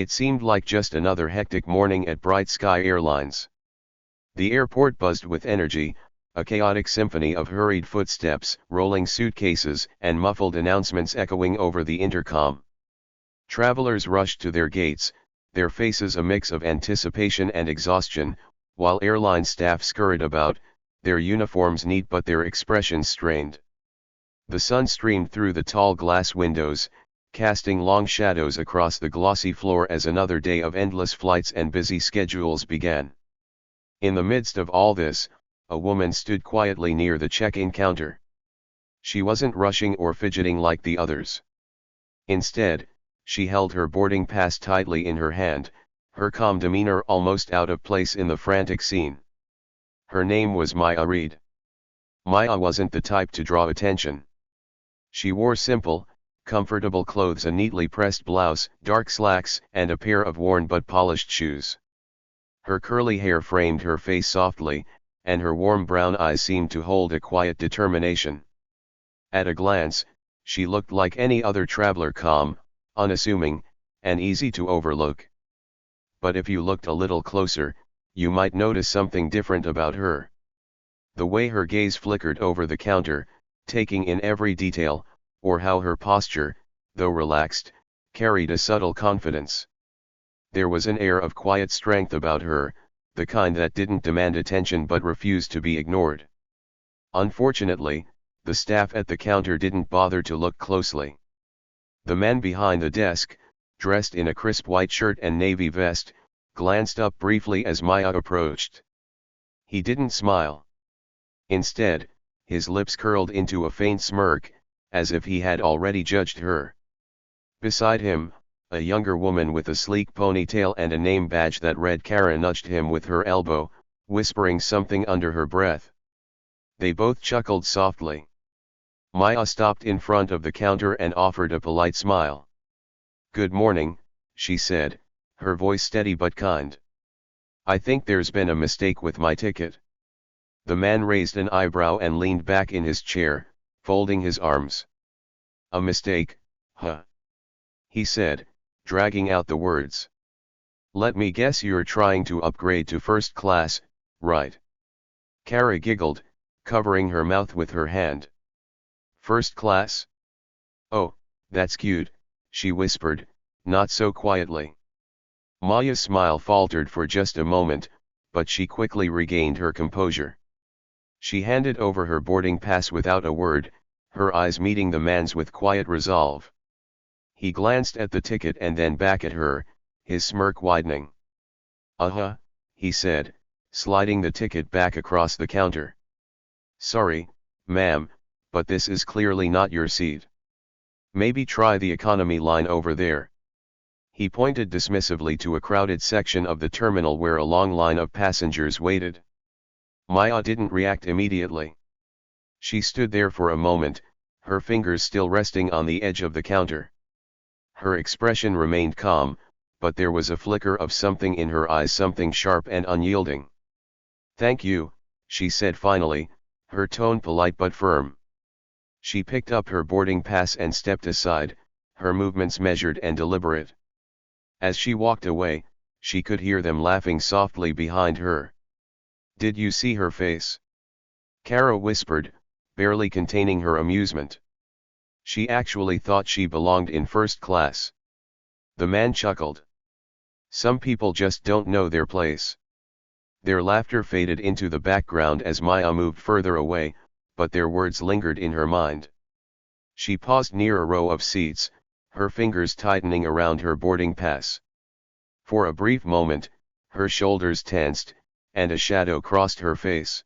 It seemed like just another hectic morning at Bright Sky Airlines. The airport buzzed with energy, a chaotic symphony of hurried footsteps, rolling suitcases, and muffled announcements echoing over the intercom. Travelers rushed to their gates, their faces a mix of anticipation and exhaustion, while airline staff scurried about, their uniforms neat but their expressions strained. The sun streamed through the tall glass windows, casting long shadows across the glossy floor as another day of endless flights and busy schedules began. In the midst of all this, a woman stood quietly near the check-in counter. She wasn't rushing or fidgeting like the others. Instead, she held her boarding pass tightly in her hand, her calm demeanor almost out of place in the frantic scene. Her name was Maya Reed. Maya wasn't the type to draw attention. She wore simple, comfortable clothes, a neatly pressed blouse, dark slacks, and a pair of worn but polished shoes. Her curly hair framed her face softly, and her warm brown eyes seemed to hold a quiet determination. At a glance, she looked like any other traveler, calm, unassuming, and easy to overlook. But if you looked a little closer, you might notice something different about her. The way her gaze flickered over the counter, taking in every detail, or how her posture, though relaxed, carried a subtle confidence. There was an air of quiet strength about her, the kind that didn't demand attention but refused to be ignored. Unfortunately, the staff at the counter didn't bother to look closely. The man behind the desk, dressed in a crisp white shirt and navy vest, glanced up briefly as Maya approached. He didn't smile. Instead, his lips curled into a faint smirk, as if he had already judged her. Beside him, a younger woman with a sleek ponytail and a name badge that read Kara nudged him with her elbow, whispering something under her breath. They both chuckled softly. Maya stopped in front of the counter and offered a polite smile. "Good morning," she said, her voice steady but kind. "I think there's been a mistake with my ticket." The man raised an eyebrow and leaned back in his chair, folding his arms. "A mistake, huh?" he said, dragging out the words. "Let me guess, you're trying to upgrade to first class, right?" Kara giggled, covering her mouth with her hand. "First class? Oh, that's cute," she whispered, not so quietly. Maya's smile faltered for just a moment, but she quickly regained her composure. She handed over her boarding pass without a word, her eyes meeting the man's with quiet resolve. He glanced at the ticket and then back at her, his smirk widening. "Uh-huh," he said, sliding the ticket back across the counter. "Sorry, ma'am, but this is clearly not your seat. Maybe try the economy line over there." He pointed dismissively to a crowded section of the terminal where a long line of passengers waited. Maya didn't react immediately. She stood there for a moment, her fingers still resting on the edge of the counter. Her expression remained calm, but there was a flicker of something in her eyes, something sharp and unyielding. "Thank you," she said finally, her tone polite but firm. She picked up her boarding pass and stepped aside, her movements measured and deliberate. As she walked away, she could hear them laughing softly behind her. "Did you see her face?" Kara whispered, barely containing her amusement. "She actually thought she belonged in first class." The man chuckled. "Some people just don't know their place." Their laughter faded into the background as Maya moved further away, but their words lingered in her mind. She paused near a row of seats, her fingers tightening around her boarding pass. For a brief moment, her shoulders tensed, and a shadow crossed her face.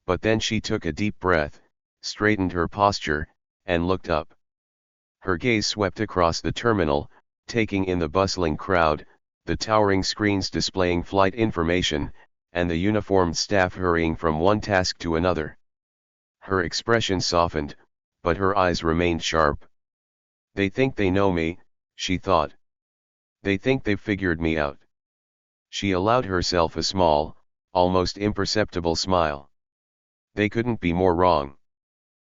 But then she took a deep breath, straightened her posture, and looked up. Her gaze swept across the terminal, taking in the bustling crowd, the towering screens displaying flight information, and the uniformed staff hurrying from one task to another. Her expression softened, but her eyes remained sharp. "They think they know me," she thought. "They think they've figured me out." She allowed herself a small, almost imperceptible smile. They couldn't be more wrong.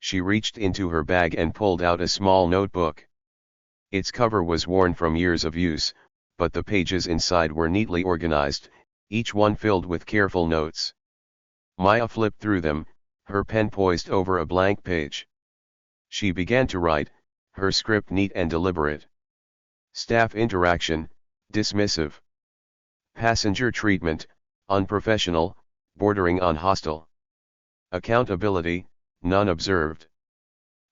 She reached into her bag and pulled out a small notebook. Its cover was worn from years of use, but the pages inside were neatly organized, each one filled with careful notes. Maya flipped through them, her pen poised over a blank page. She began to write, her script neat and deliberate. Staff interaction, dismissive. Passenger treatment, unprofessional, bordering on hostile. Accountability, none observed.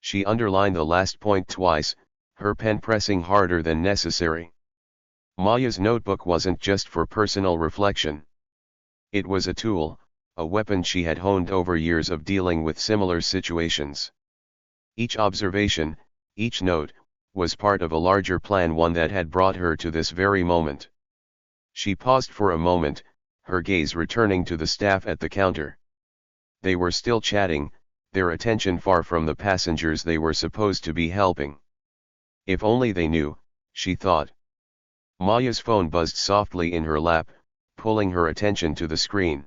She underlined the last point twice, her pen pressing harder than necessary. Maya's notebook wasn't just for personal reflection. It was a tool, a weapon she had honed over years of dealing with similar situations. Each observation, each note, was part of a larger plan, one that had brought her to this very moment. She paused for a moment, her gaze returning to the staff at the counter. They were still chatting, their attention far from the passengers they were supposed to be helping. If only they knew, she thought. Maya's phone buzzed softly in her lap, pulling her attention to the screen.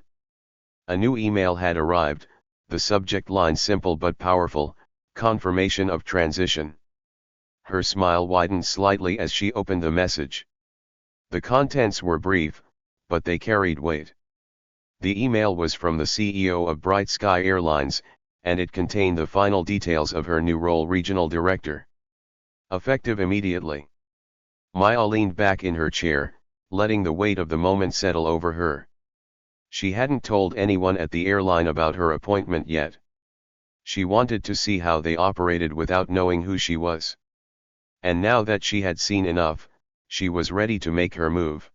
A new email had arrived, the subject line simple but powerful, confirmation of transition. Her smile widened slightly as she opened the message. The contents were brief, but they carried weight. The email was from the CEO of Bright Sky Airlines, and it contained the final details of her new role: regional director. Effective immediately. Maya leaned back in her chair, letting the weight of the moment settle over her. She hadn't told anyone at the airline about her appointment yet. She wanted to see how they operated without knowing who she was. And now that she had seen enough, she was ready to make her move.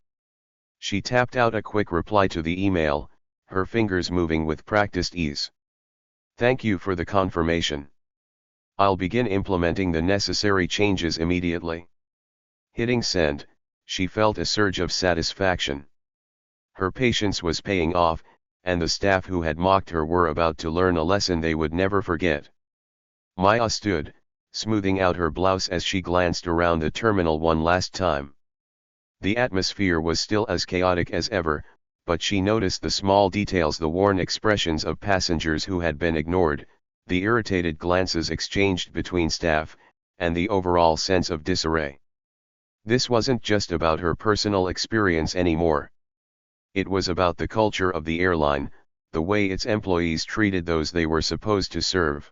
She tapped out a quick reply to the email, her fingers moving with practiced ease. Thank you for the confirmation. I'll begin implementing the necessary changes immediately. Hitting send, she felt a surge of satisfaction. Her patience was paying off, and the staff who had mocked her were about to learn a lesson they would never forget. Maya stood, smoothing out her blouse as she glanced around the terminal one last time. The atmosphere was still as chaotic as ever, but she noticed the small details: the worn expressions of passengers who had been ignored, the irritated glances exchanged between staff, and the overall sense of disarray. This wasn't just about her personal experience anymore. It was about the culture of the airline, the way its employees treated those they were supposed to serve.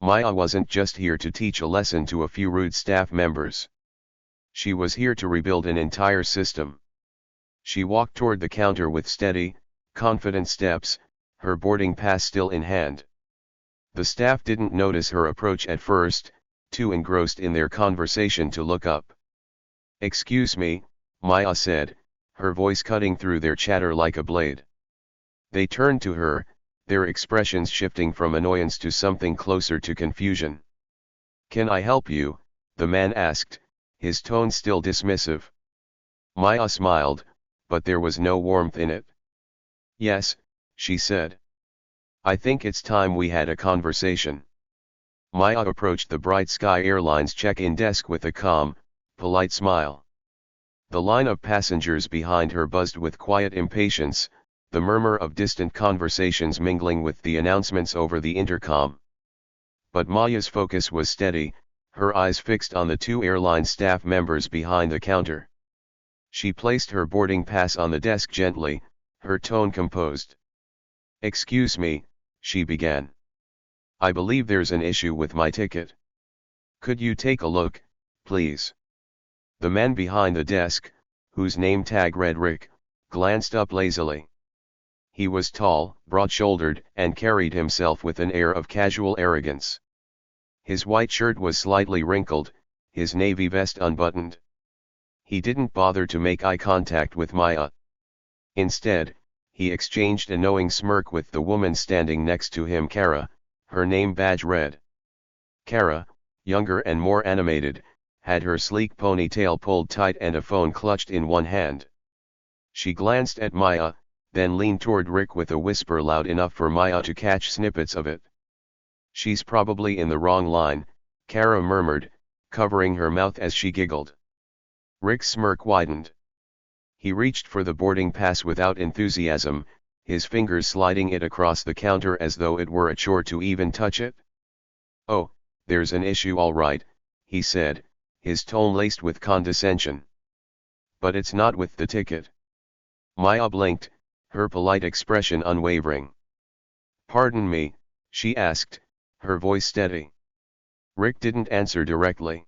Maya wasn't just here to teach a lesson to a few rude staff members. She was here to rebuild an entire system. She walked toward the counter with steady, confident steps, her boarding pass still in hand. The staff didn't notice her approach at first, too engrossed in their conversation to look up. "Excuse me," Maya said, her voice cutting through their chatter like a blade. They turned to her, their expressions shifting from annoyance to something closer to confusion. "Can I help you?" the man asked, his tone still dismissive. Maya smiled, but there was no warmth in it. "Yes," she said. "I think it's time we had a conversation." Maya approached the Bright Sky Airlines check-in desk with a calm, polite smile. The line of passengers behind her buzzed with quiet impatience, the murmur of distant conversations mingling with the announcements over the intercom. But Maya's focus was steady, her eyes fixed on the two airline staff members behind the counter. She placed her boarding pass on the desk gently, her tone composed. "Excuse me," she began. "I believe there's an issue with my ticket. Could you take a look, please?" The man behind the desk, whose name tag read Rick, glanced up lazily. He was tall, broad-shouldered, and carried himself with an air of casual arrogance. His white shirt was slightly wrinkled, his navy vest unbuttoned. He didn't bother to make eye contact with Maya. Instead, he exchanged a knowing smirk with the woman standing next to him, Kara, her name badge read. Kara, younger and more animated, had her sleek ponytail pulled tight and a phone clutched in one hand. She glanced at Maya, then leaned toward Rick with a whisper loud enough for Maya to catch snippets of it. "She's probably in the wrong line," Kara murmured, covering her mouth as she giggled. Rick's smirk widened. He reached for the boarding pass without enthusiasm, his fingers sliding it across the counter as though it were a chore to even touch it. "Oh, there's an issue all right," he said, his tone laced with condescension. "But it's not with the ticket." Maya blinked, her polite expression unwavering. "Pardon me," she asked, her voice steady. Rick didn't answer directly.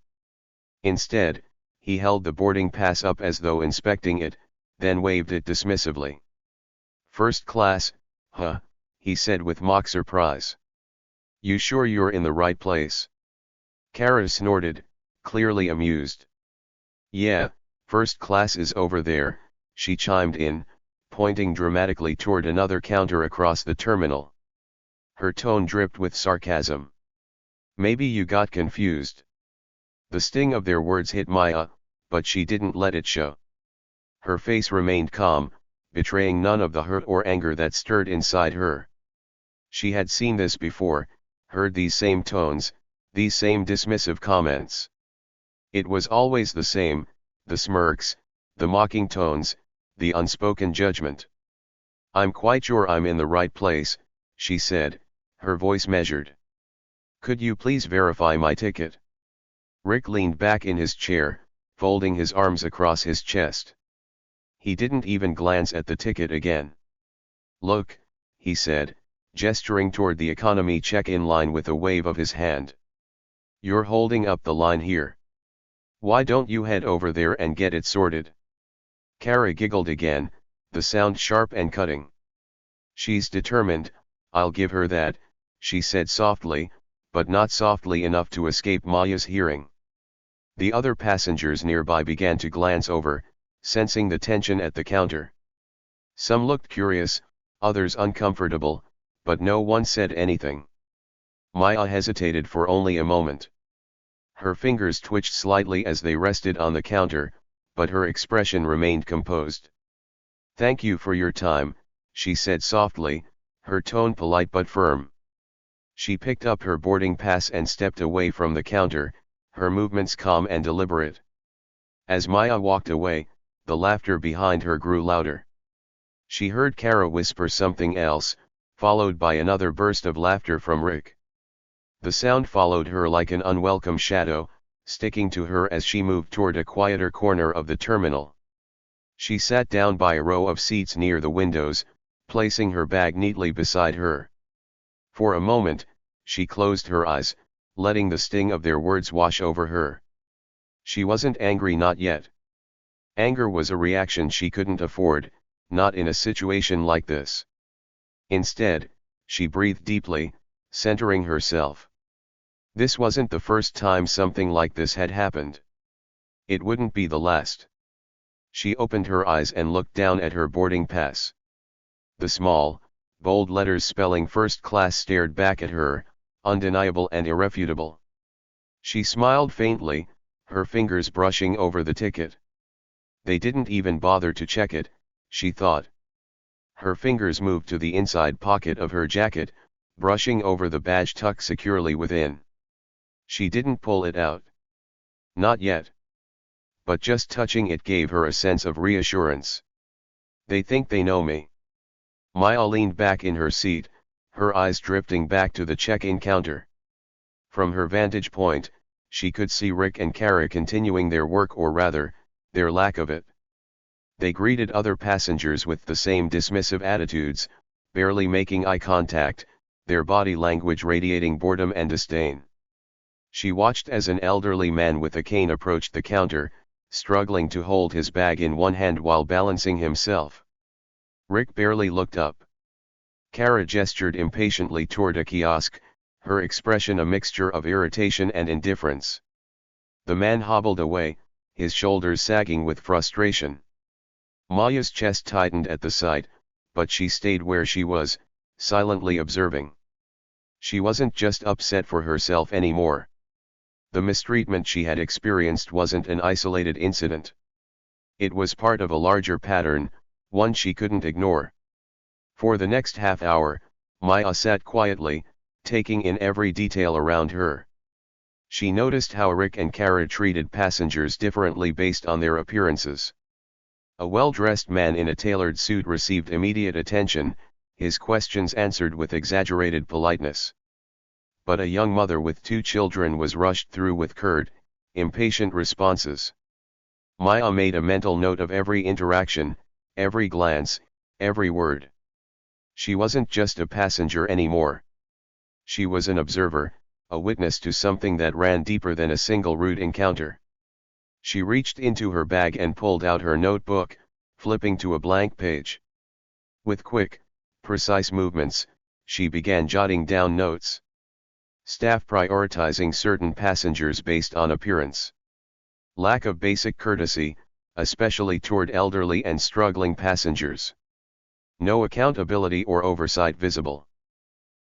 Instead, he held the boarding pass up as though inspecting it, then waved it dismissively. "First class, huh?" he said with mock surprise. "You sure you're in the right place?" Kara snorted, clearly amused. "Yeah, first class is over there," she chimed in, pointing dramatically toward another counter across the terminal. Her tone dripped with sarcasm. "Maybe you got confused." The sting of their words hit Maya, but she didn't let it show. Her face remained calm, betraying none of the hurt or anger that stirred inside her. She had seen this before, heard these same tones, these same dismissive comments. It was always the same, the smirks, the mocking tones, the unspoken judgment. "I'm quite sure I'm in the right place," she said, her voice measured. "Could you please verify my ticket?" Rick leaned back in his chair, folding his arms across his chest. He didn't even glance at the ticket again. "Look," he said, gesturing toward the economy check-in line with a wave of his hand. "You're holding up the line here. Why don't you head over there and get it sorted?" Kara giggled again, the sound sharp and cutting. "She's determined, I'll give her that," she said softly, but not softly enough to escape Maya's hearing. The other passengers nearby began to glance over, sensing the tension at the counter. Some looked curious, others uncomfortable, but no one said anything. Maya hesitated for only a moment. Her fingers twitched slightly as they rested on the counter, but her expression remained composed. "Thank you for your time," she said softly, her tone polite but firm. She picked up her boarding pass and stepped away from the counter, her movements calm and deliberate. As Maya walked away, the laughter behind her grew louder. She heard Kara whisper something else, followed by another burst of laughter from Rick. The sound followed her like an unwelcome shadow, sticking to her as she moved toward a quieter corner of the terminal. She sat down by a row of seats near the windows, placing her bag neatly beside her. For a moment, she closed her eyes, letting the sting of their words wash over her. She wasn't angry, not yet. Anger was a reaction she couldn't afford, not in a situation like this. Instead, she breathed deeply, centering herself. This wasn't the first time something like this had happened. It wouldn't be the last. She opened her eyes and looked down at her boarding pass. The small, bold letters spelling first class stared back at her, undeniable and irrefutable. She smiled faintly, her fingers brushing over the ticket. They didn't even bother to check it, she thought. Her fingers moved to the inside pocket of her jacket, brushing over the badge tucked securely within. She didn't pull it out. Not yet. But just touching it gave her a sense of reassurance. "They think they know me." Maya leaned back in her seat, her eyes drifting back to the check-in counter. From her vantage point, she could see Rick and Kara continuing their work, or rather, their lack of it. They greeted other passengers with the same dismissive attitudes, barely making eye contact, their body language radiating boredom and disdain. She watched as an elderly man with a cane approached the counter, struggling to hold his bag in one hand while balancing himself. Rick barely looked up. Kara gestured impatiently toward a kiosk, her expression a mixture of irritation and indifference. The man hobbled away, his shoulders sagging with frustration. Maya's chest tightened at the sight, but she stayed where she was, silently observing. She wasn't just upset for herself anymore. The mistreatment she had experienced wasn't an isolated incident. It was part of a larger pattern, one she couldn't ignore. For the next half hour, Maya sat quietly, taking in every detail around her. She noticed how Rick and Kara treated passengers differently based on their appearances. A well-dressed man in a tailored suit received immediate attention, his questions answered with exaggerated politeness. but a young mother with 2 children was rushed through with curt, impatient responses. Maya made a mental note of every interaction, every glance, every word. She wasn't just a passenger anymore. She was an observer, a witness to something that ran deeper than a single rude encounter. She reached into her bag and pulled out her notebook, flipping to a blank page. With quick, precise movements, she began jotting down notes. Staff prioritizing certain passengers based on appearance. Lack of basic courtesy, especially toward elderly and struggling passengers. No accountability or oversight visible.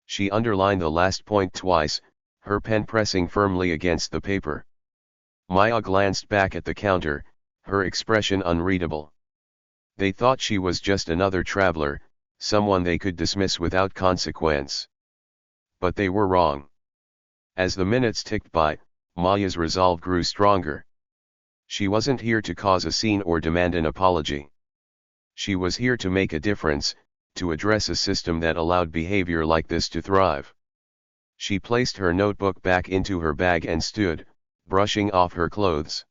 She underlined the last point twice, her pen pressing firmly against the paper. Maya glanced back at the counter, her expression unreadable. They thought she was just another traveler, someone they could dismiss without consequence. But they were wrong. As the minutes ticked by, Maya's resolve grew stronger. She wasn't here to cause a scene or demand an apology. She was here to make a difference, to address a system that allowed behavior like this to thrive. She placed her notebook back into her bag and stood, brushing off her clothes.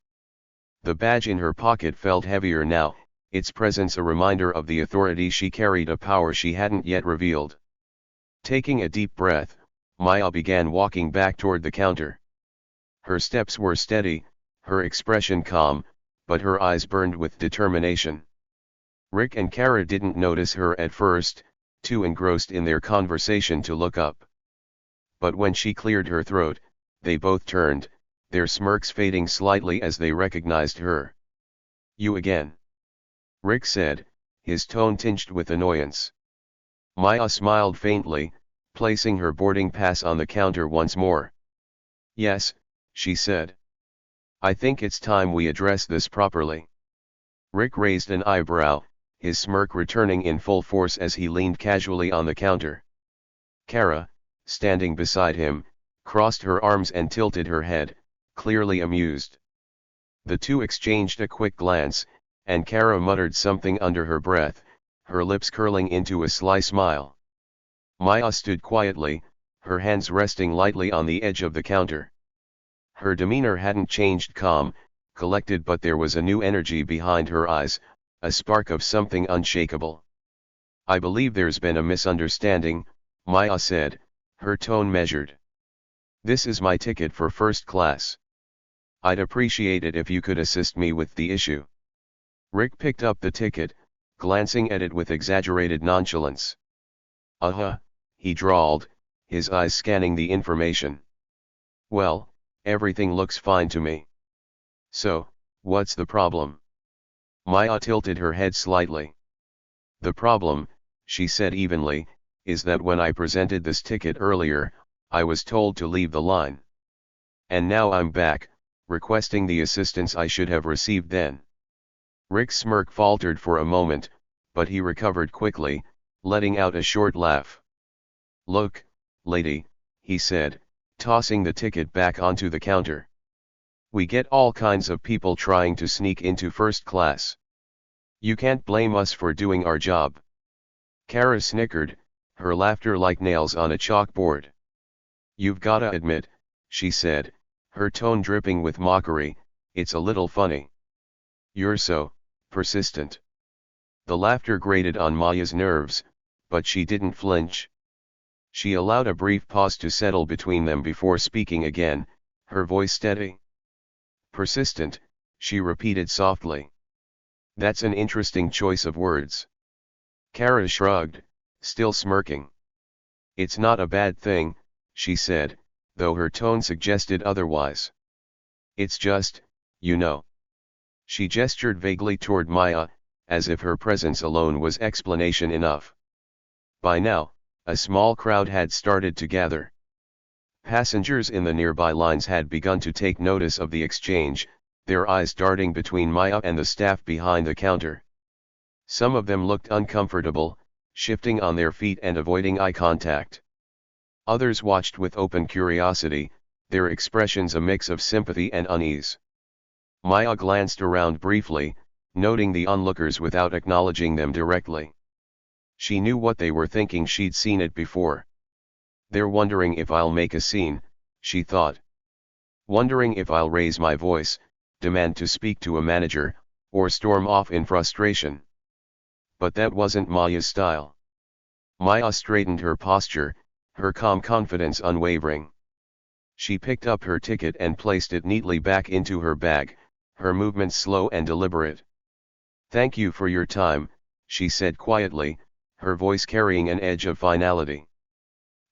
The badge in her pocket felt heavier now, its presence a reminder of the authority she carried, a power she hadn't yet revealed. Taking a deep breath, Maya began walking back toward the counter. Her steps were steady, her expression calm, but her eyes burned with determination. Rick and Kara didn't notice her at first, too engrossed in their conversation to look up. But when she cleared her throat, they both turned, their smirks fading slightly as they recognized her. "You again?" Rick said, his tone tinged with annoyance. Maya smiled faintly, placing her boarding pass on the counter once more. "Yes," she said. "I think it's time we address this properly." Rick raised an eyebrow, his smirk returning in full force as he leaned casually on the counter. Kara, standing beside him, crossed her arms and tilted her head, clearly amused. The two exchanged a quick glance, and Kara muttered something under her breath, her lips curling into a sly smile. Maya stood quietly, her hands resting lightly on the edge of the counter. Her demeanor hadn't changed, calm, collected, but there was a new energy behind her eyes, a spark of something unshakable. "I believe there's been a misunderstanding," Maya said, her tone measured. "This is my ticket for first class. I'd appreciate it if you could assist me with the issue." Rick picked up the ticket, glancing at it with exaggerated nonchalance. "Uh-huh," he drawled, his eyes scanning the information. "Well, everything looks fine to me. So, what's the problem?" Maya tilted her head slightly. "The problem," she said evenly, "is that when I presented this ticket earlier, I was told to leave the line. And now I'm back, requesting the assistance I should have received then." Rick's smirk faltered for a moment, but he recovered quickly, letting out a short laugh. "Look, lady," he said, tossing the ticket back onto the counter. "We get all kinds of people trying to sneak into first class. You can't blame us for doing our job." Kara snickered, her laughter like nails on a chalkboard. "You've gotta admit," she said, her tone dripping with mockery, "it's a little funny. You're so persistent." The laughter grated on Maya's nerves, but she didn't flinch. She allowed a brief pause to settle between them before speaking again, her voice steady. "Persistent," she repeated softly. "That's an interesting choice of words." Kara shrugged, still smirking. "It's not a bad thing," she said, though her tone suggested otherwise. "It's just, you know." She gestured vaguely toward Maya, as if her presence alone was explanation enough. By now, a small crowd had started to gather. Passengers in the nearby lines had begun to take notice of the exchange, their eyes darting between Maya and the staff behind the counter. Some of them looked uncomfortable, shifting on their feet and avoiding eye contact. Others watched with open curiosity, their expressions a mix of sympathy and unease. Maya glanced around briefly, noting the onlookers without acknowledging them directly. She knew what they were thinking, she'd seen it before. They're wondering if I'll make a scene, she thought. Wondering if I'll raise my voice, demand to speak to a manager, or storm off in frustration. But that wasn't Maya's style. Maya straightened her posture, her calm confidence unwavering. She picked up her ticket and placed it neatly back into her bag, her movements slow and deliberate. "Thank you for your time," she said quietly, her voice carrying an edge of finality.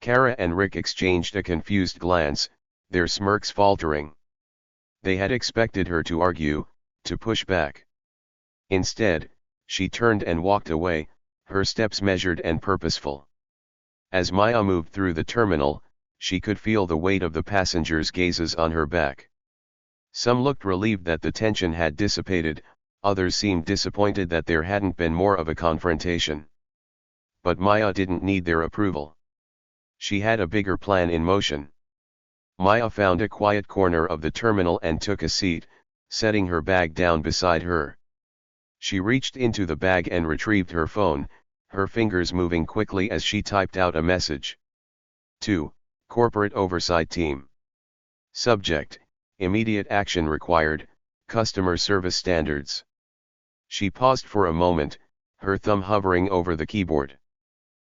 Kara and Rick exchanged a confused glance, their smirks faltering. They had expected her to argue, to push back. Instead, she turned and walked away, her steps measured and purposeful. As Maya moved through the terminal, she could feel the weight of the passengers' gazes on her back. Some looked relieved that the tension had dissipated, others seemed disappointed that there hadn't been more of a confrontation. But Maya didn't need their approval. She had a bigger plan in motion. Maya found a quiet corner of the terminal and took a seat, setting her bag down beside her. She reached into the bag and retrieved her phone, her fingers moving quickly as she typed out a message. To Corporate Oversight Team. Subject: Immediate action required, customer service standards. She paused for a moment, her thumb hovering over the keyboard.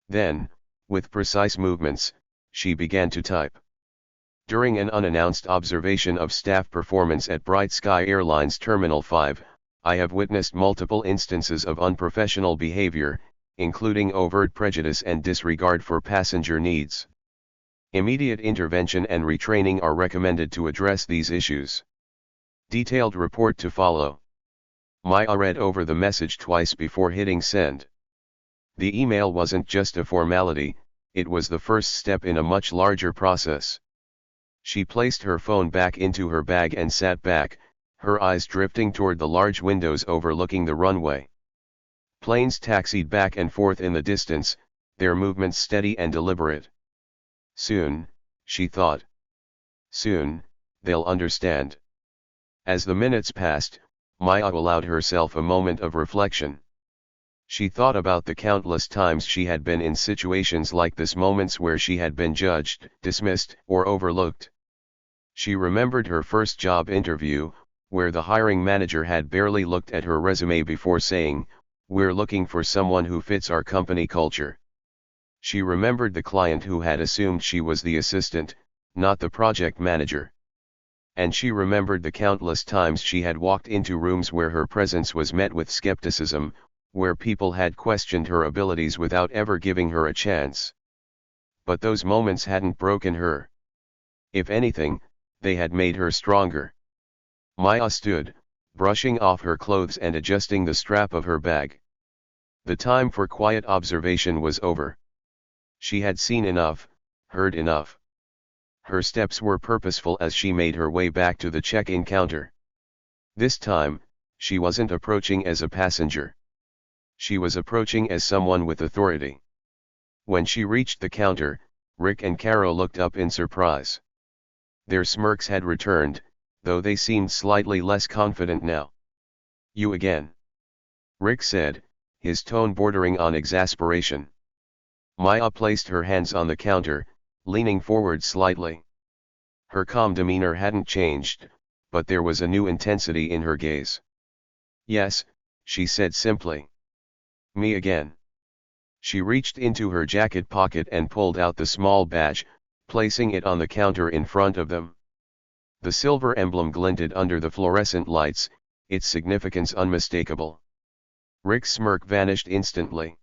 Then, with precise movements, she began to type. During an unannounced observation of staff performance at Bright Sky Airlines Terminal 5, I have witnessed multiple instances of unprofessional behavior, including overt prejudice and disregard for passenger needs. Immediate intervention and retraining are recommended to address these issues. Detailed report to follow. Maya read over the message twice before hitting send. The email wasn't just a formality, it was the first step in a much larger process. She placed her phone back into her bag and sat back, her eyes drifting toward the large windows overlooking the runway. Planes taxied back and forth in the distance, their movements steady and deliberate. Soon, she thought. Soon, they'll understand. As the minutes passed, Maya allowed herself a moment of reflection. She thought about the countless times she had been in situations like this, moments where she had been judged, dismissed, or overlooked. She remembered her first job interview, where the hiring manager had barely looked at her resume before saying, "We're looking for someone who fits our company culture." She remembered the client who had assumed she was the assistant, not the project manager. And she remembered the countless times she had walked into rooms where her presence was met with skepticism, where people had questioned her abilities without ever giving her a chance. But those moments hadn't broken her. If anything, they had made her stronger. Maya stood, brushing off her clothes and adjusting the strap of her bag. The time for quiet observation was over. She had seen enough, heard enough. Her steps were purposeful as she made her way back to the check-in counter. This time, she wasn't approaching as a passenger. She was approaching as someone with authority. When she reached the counter, Rick and Caro looked up in surprise. Their smirks had returned, though they seemed slightly less confident now. "You again?" Rick said, his tone bordering on exasperation. Maya placed her hands on the counter, leaning forward slightly. Her calm demeanor hadn't changed, but there was a new intensity in her gaze. "Yes," she said simply. "Me again." She reached into her jacket pocket and pulled out the small badge, placing it on the counter in front of them. The silver emblem glinted under the fluorescent lights, its significance unmistakable. Rick's smirk vanished instantly.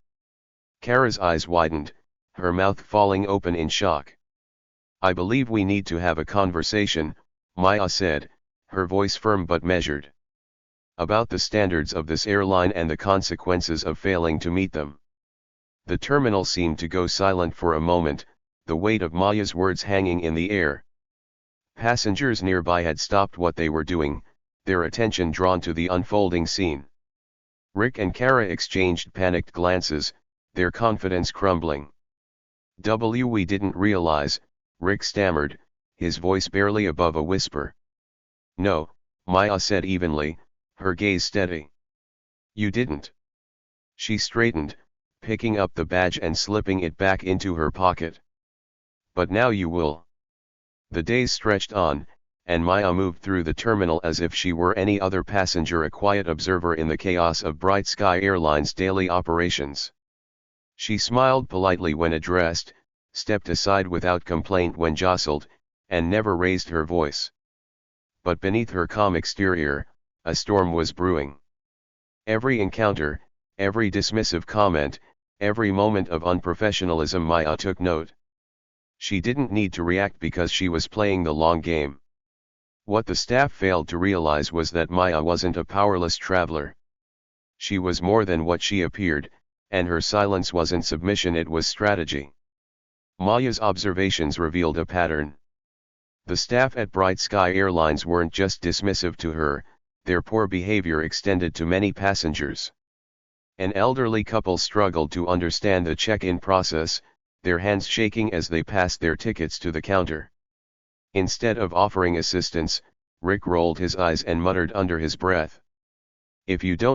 Kara's eyes widened, her mouth falling open in shock. "I believe we need to have a conversation," Maya said, her voice firm but measured. "About the standards of this airline and the consequences of failing to meet them." The terminal seemed to go silent for a moment, the weight of Maya's words hanging in the air. Passengers nearby had stopped what they were doing, their attention drawn to the unfolding scene. Rick and Kara exchanged panicked glances, their confidence crumbling. We didn't realize," Rick stammered, his voice barely above a whisper. "No," Maya said evenly, her gaze steady. "You didn't." She straightened, picking up the badge and slipping it back into her pocket. But now you will. The days stretched on, and Maya moved through the terminal as if she were any other passenger, a quiet observer in the chaos of Bright Sky Airlines' daily operations. She smiled politely when addressed, stepped aside without complaint when jostled, and never raised her voice. But beneath her calm exterior, a storm was brewing. Every encounter, every dismissive comment, every moment of unprofessionalism Maya took note. She didn't need to react because she was playing the long game. What the staff failed to realize was that Maya wasn't a powerless traveler. She was more than what she appeared, and her silence wasn't submission, it was strategy. Maya's observations revealed a pattern. The staff at Bright Sky Airlines weren't just dismissive to her, their poor behavior extended to many passengers. An elderly couple struggled to understand the check-in process, their hands shaking as they passed their tickets to the counter. Instead of offering assistance, Rick rolled his eyes and muttered under his breath, "If you don't